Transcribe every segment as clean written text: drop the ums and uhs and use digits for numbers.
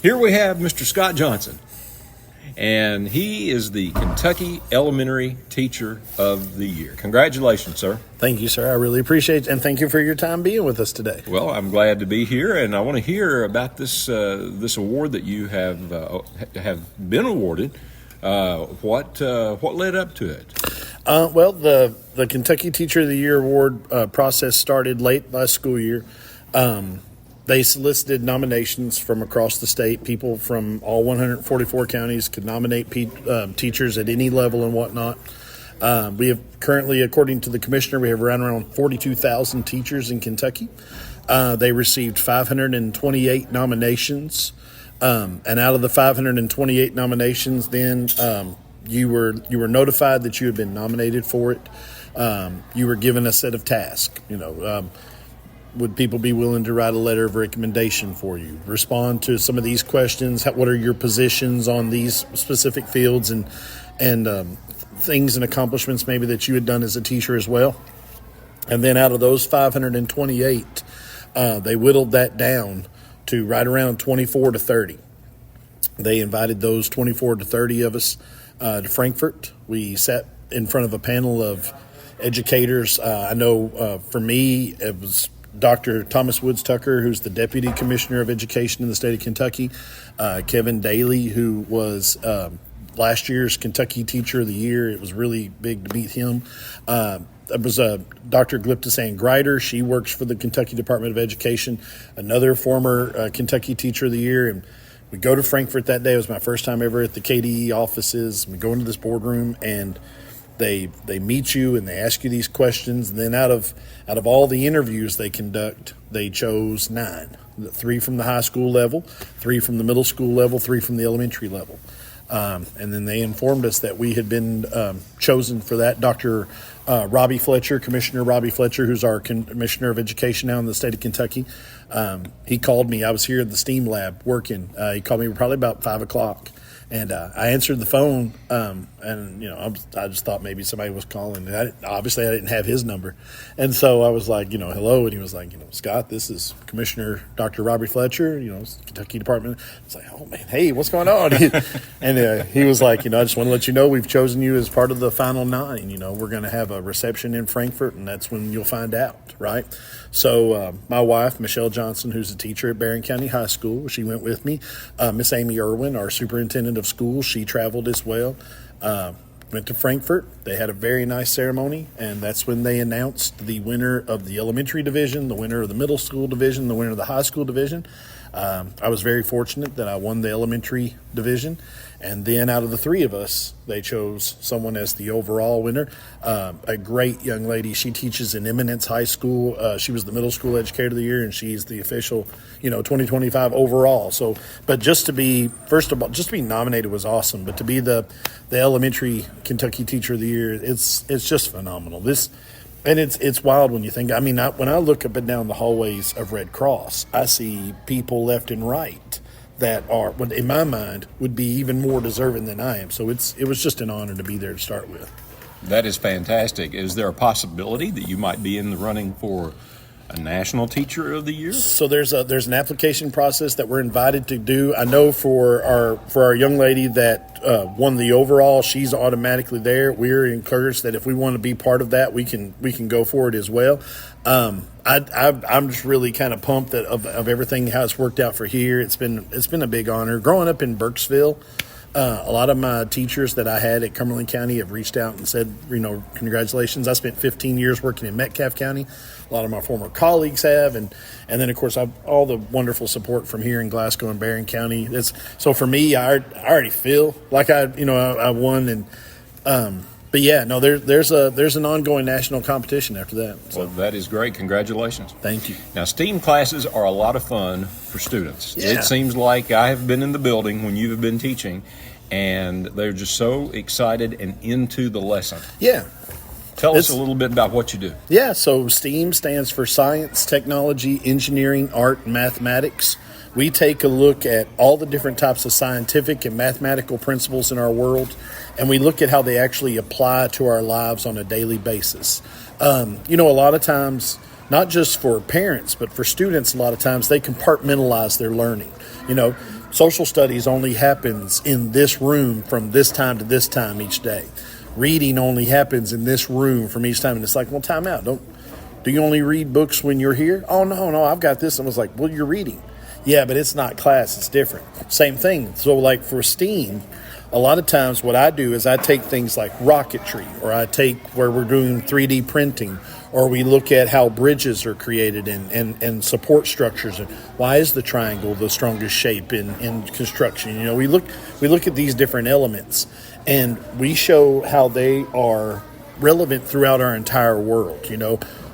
Here we have Mr. Scott Johnson, and he is the Kentucky Elementary Teacher of the Year. Congratulations, sir. Thank you, sir. I really appreciate it, and thank you for your time being with us today. Well, I'm glad to be here, and I want to hear about this award that you have been awarded. What led up to it? Well, the Kentucky Teacher of the Year award process started late last school year. They solicited nominations from across the state. People from all 144 counties could nominate teachers at any level and whatnot. We have currently, according to the commissioner, we have around 42,000 teachers in Kentucky. They received 528 nominations. And out of the 528 nominations, then you were notified that you had been nominated for it. You were given a set of tasks. Would people be willing to write a letter of recommendation for you? Respond to some of these questions. What are your positions on these specific fields and things and accomplishments maybe that you had done as a teacher as well? And then out of those 528, they whittled that down to right around 24 to 30. They invited those 24 to 30 of us to Frankfort. We sat in front of a panel of educators. I know for me, it was Dr. Thomas Woods Tucker, who's the Deputy Commissioner of Education in the state of Kentucky, Kevin Daly, who was last year's Kentucky Teacher of the Year. It was really big to meet him. It was Dr. Glyptis Grider. She works for the Kentucky Department of Education, another former Kentucky Teacher of the Year. And we go to Frankfort that day. It was my first time ever at the KDE offices. We go into this boardroom, and they meet you and they ask you these questions. And then out of all the interviews they conduct, they chose 9. 3 from the high school level, 3 from the middle school level, 3 from the elementary level. And then they informed us that we had been chosen for that. Dr. Robbie Fletcher, Commissioner Robbie Fletcher, who's our Commissioner of Education now in the state of Kentucky, he called me. I was here at the STEAM lab working. He called me probably about 5 o'clock. And I answered the phone, and I just thought maybe somebody was calling. And obviously, I didn't have his number, and so I was like, hello, and he was like, Scott, this is Commissioner Dr. Robbie Fletcher, Kentucky Department. I was like, oh man, hey, what's going on? And he was like, I just want to let you know we've chosen you as part of the final 9. We're going to have a reception in Frankfort, and that's when you'll find out, right? So my wife, Michelle Johnson, who's a teacher at Barron County High School, she went with me. Miss Amy Irwin, our superintendent of schools, she traveled as well. Went to Frankfort. They had a very nice ceremony, and that's when they announced the winner of the elementary division, the winner of the middle school division, the winner of the high school division. I was very fortunate that I won the elementary division, and then out of the 3 of us, they chose someone as the overall winner. A great young lady. She teaches in Eminence High School. She was the middle school educator of the year, and she's the official, 2025 overall. So, but just to be nominated was awesome. But to be the elementary Kentucky Teacher of the Year, it's just phenomenal. And it's wild when you think. When I look up and down the hallways of Red Cross, I see people left and right that are, in my mind, would be even more deserving than I am. So it was just an honor to be there to start with. That is fantastic. Is there a possibility that you might be in the running for a National Teacher of the Year? So there's an application process that we're invited to do. I know for our young lady that won the overall, she's automatically there. We're encouraged that if we want to be part of that, we can go for it as well. I'm just really kind of pumped that of everything how it's worked out for here. It's been a big honor. Growing up in Burkesville, a lot of my teachers that I had at Cumberland County have reached out and said, congratulations. I spent 15 years working in Metcalfe County. A lot of my former colleagues have, and then of course I've all the wonderful support from here in Glasgow and Barron County. So for me, I already feel like I won, and but yeah, no, there's an ongoing national competition after that. So. Well, that is great. Congratulations. Thank you. Now, STEAM classes are a lot of fun for students. Yeah. It seems like I have been in the building when you have been teaching, and they're just so excited and into the lesson. Yeah. Tell us a little bit about what you do. Yeah, so STEAM stands for Science, Technology, Engineering, Art, and Mathematics. We take a look at all the different types of scientific and mathematical principles in our world, and we look at how they actually apply to our lives on a daily basis. A lot of times not just for parents, but for students. A lot of times they compartmentalize their learning. Social studies only happens in this room from this time to this time each day. Reading only happens in this room from each time. And it's like, well, time out. Do you only read books when you're here? Oh, no, I've got this. And I was like, well, you're reading. Yeah, but it's not class. It's different. Same thing. So like for STEAM, a lot of times what I do is I take things like rocketry, or I take where we're doing 3D printing, or we look at how bridges are created and support structures, and why is the triangle the strongest shape in construction. We look at these different elements, and we show how they are relevant throughout our entire world.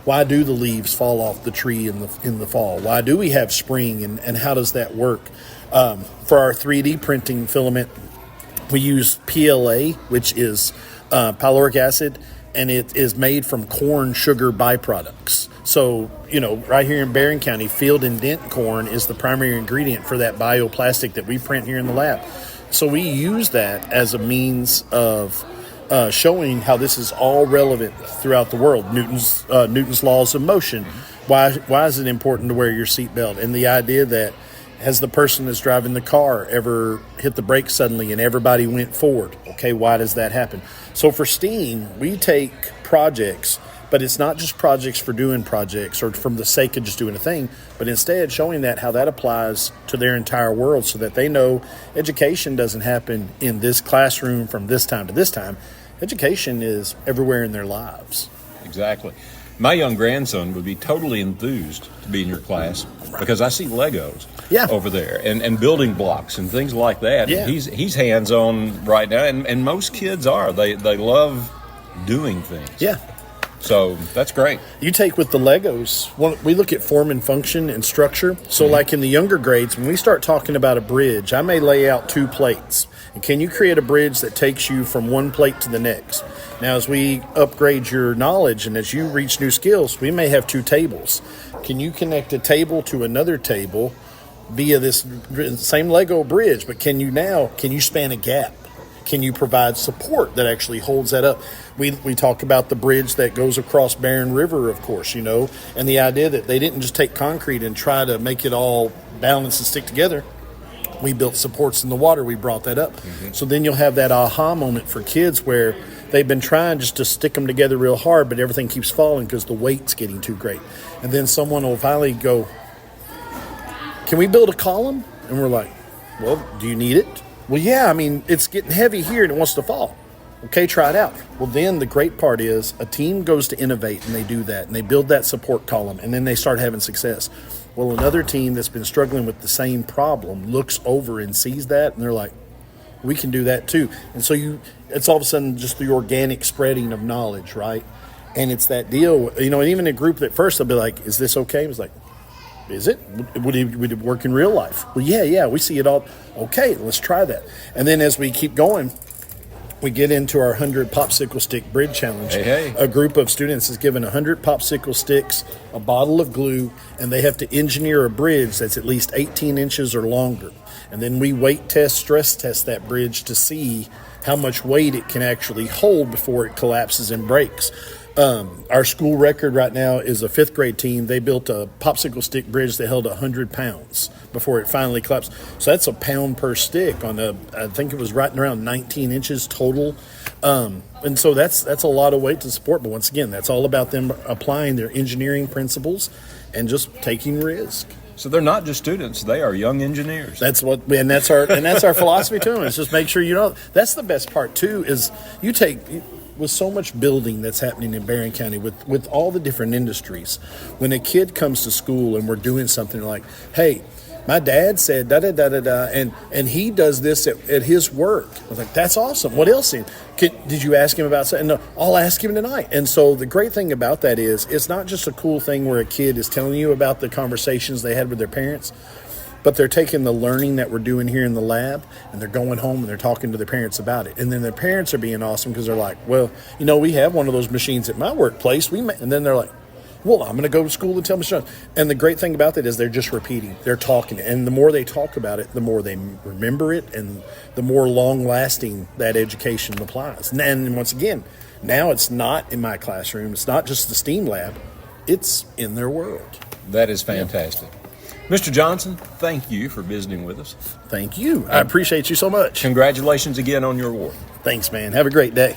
Why do the leaves fall off the tree in the fall? Why do we have spring, and how does that work? For our 3D printing filament, we use PLA, which is pyloric acid, and it is made from corn sugar byproducts. So, right here in Barron County, field and dent corn is the primary ingredient for that bioplastic that we print here in the lab. So we use that as a means of showing how this is all relevant throughout the world. Newton's laws of motion. Why is it important to wear your seatbelt? And the idea that, has the person that's driving the car ever hit the brakes suddenly and everybody went forward? Okay, why does that happen? So for STEAM, we take projects, but it's not just projects for doing projects or from the sake of just doing a thing, but instead showing how that applies to their entire world, so that they know education doesn't happen in this classroom from this time to this time. Education is everywhere in their lives. Exactly. My young grandson would be totally enthused to be in your class because I see Legos over there and building blocks and things like that. Yeah. He's hands-on right now, and most kids are. They love doing things. Yeah. So that's great. You take with the Legos, we look at form and function and structure. So like in the younger grades, when we start talking about a bridge, I may lay out 2 plates. And can you create a bridge that takes you from one plate to the next? Now, as we upgrade your knowledge and as you reach new skills, we may have 2 tables. Can you connect a table to another table via this same Lego bridge? But can you span a gap? Can you provide support that actually holds that up? We talk about the bridge that goes across Barron River, of course, and the idea that they didn't just take concrete and try to make it all balance and stick together. We built supports in the water. We brought that up. Mm-hmm. So then you'll have that aha moment for kids where they've been trying just to stick them together real hard, but everything keeps falling because the weight's getting too great. And then someone will finally go, can we build a column? And we're like, well, do you need it? Well, yeah, it's getting heavy here and it wants to fall. Okay, try it out. Well, then the great part is a team goes to innovate, and they do that, and they build that support column, and then they start having success. Well, another team that's been struggling with the same problem looks over and sees that, and they're like, we can do that too. And so it's all of a sudden just the organic spreading of knowledge, right? And it's that deal, and even a group that first they'll be like, is this okay? It was like, is it? Would it work in real life? Well, yeah, we see it all. Okay, let's try that. And then as we keep going, we get into our 100 popsicle stick bridge challenge. Hey. A group of students is given 100 popsicle sticks, a bottle of glue, and they have to engineer a bridge that's at least 18 inches or longer. And then we stress test that bridge to see how much weight it can actually hold before it collapses and breaks. Our school record right now is a 5th grade team. They built a popsicle stick bridge that held 100 pounds before it finally collapsed. So that's a pound per stick I think it was right around 19 inches total. And so that's a lot of weight to support. But once again, that's all about them applying their engineering principles and just taking risk. So they're not just students; they are young engineers. That's our philosophy to them. Is just make sure That's the best part too. Is you take. With so much building that's happening in Barron County with all the different industries, when a kid comes to school and we're doing something like, hey, my dad said da-da-da-da-da, and he does this at his work. I was like, that's awesome. What else? Did you ask him about something? No, I'll ask him tonight. And so the great thing about that is it's not just a cool thing where a kid is telling you about the conversations they had with their parents, but they're taking the learning that we're doing here in the lab, and they're going home and they're talking to their parents about it. And then their parents are being awesome because they're like, well, we have one of those machines at my workplace. And then they're like, well, I'm going to go to school and tell my son. And the great thing about that is they're just repeating. They're talking. And the more they talk about it, the more they remember it, and the more long-lasting that education applies. And once again, now it's not in my classroom. It's not just the STEAM lab. it's in their world. That is fantastic. Mr. Johnson, thank you for visiting with us. Thank you. I appreciate you so much. Congratulations again on your award. Thanks, man. Have a great day.